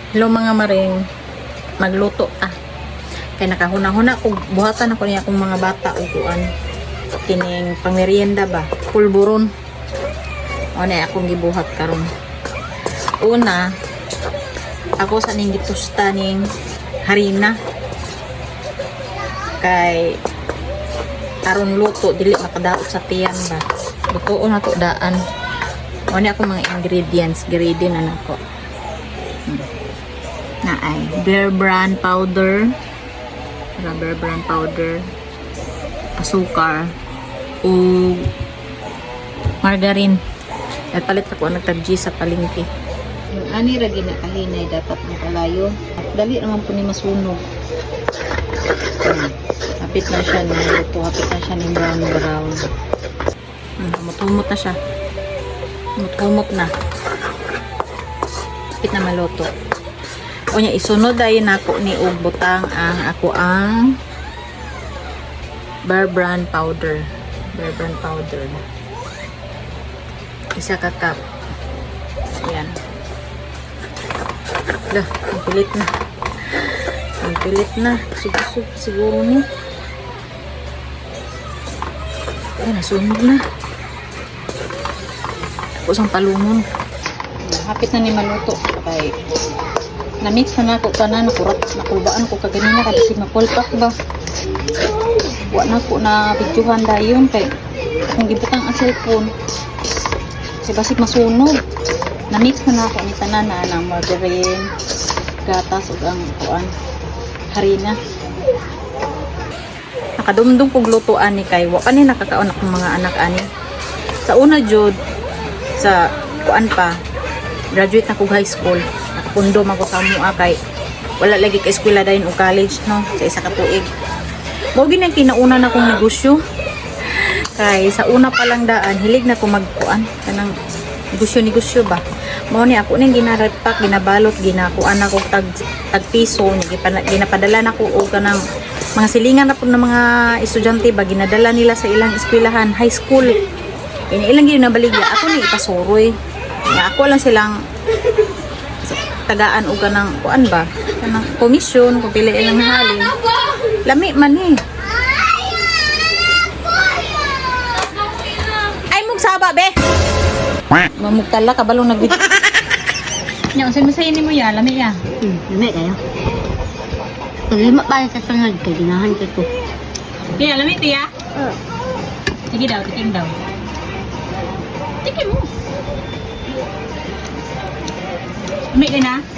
Hello mga maring, magluto ta. Kaya nakahuna-huna ko, buhatan ako niya akong mga bata utuan. Kining pangmerienda ba? Pulburon. O na akong gibuhat karon. Una, ako sa ning gitusta ning harina. Kay karon luto dili makadaot sa tiyan ba. Lutoon na to daan. O na akong mga ingredients, gradin na nako. Na ay Bear Brand powder, Bear Brand powder, asukar, o margarine. At palit ako nagtagji sa palengke. Yung ani ra ginakahinay dapat ang kalayo. Dali naman po ni masunog. Hapit na siya ng luto, hapit na siya ng brown. Humot na siya. Humot na. Hapit na maluto. O niya, isunod ay nako ni og butang ang Bear Brand powder. Bear Brand powder. Isa ka cup. Ayan. Dah, ang pilit na. Ang pilit na. Subsub siguro ni. Ay, nasunog na. Tapos ang palungon. Hapit na ni maluto. Okay. Na-mix na ako tanan, nakulbaan ko kaganina kasi mapulpak ba. Wa na ko na videohan dayon kay kung gibutang ang cellphone. Kasi basig masunog. Na-mix na ako ni tanan na ng margarine, gatas ug ang kuan harina. Nakadumdum kog lutuan ni kay wa pa ni nakakaon akong mga anak ani. Sa una jud sa kuan pa graduate na kog high school. Nakapundo man ko sa mua kay wala lagi ka eskwela dayon o college no sa isa ka tuig. Mao gid ang kinauna na kong negosyo. Kay sa una pa lang daan hilig na ko magkuan kanang negosyo ba. Mao ni ako ning ginarepak, ginabalot, ginakuan ako tag piso, ginapadala na ko og kanang mga silingan na po ng mga estudyante ba ginadala nila sa ilang eskwelahan, high school. Ilang gyud nabaligya ako ni ipasuroy. Ya ako lang silang tagaan o kanang kuan ba kanang komisyon kung pili ilang halin lami man eh ay mugsaba be mamugtala kabalong nag nya usin masayin mo ya lami ya lami kayo lima pa sa sangad kay ginahan ko tiya lami tiya sige daw tiking daw tiking mo lami ka na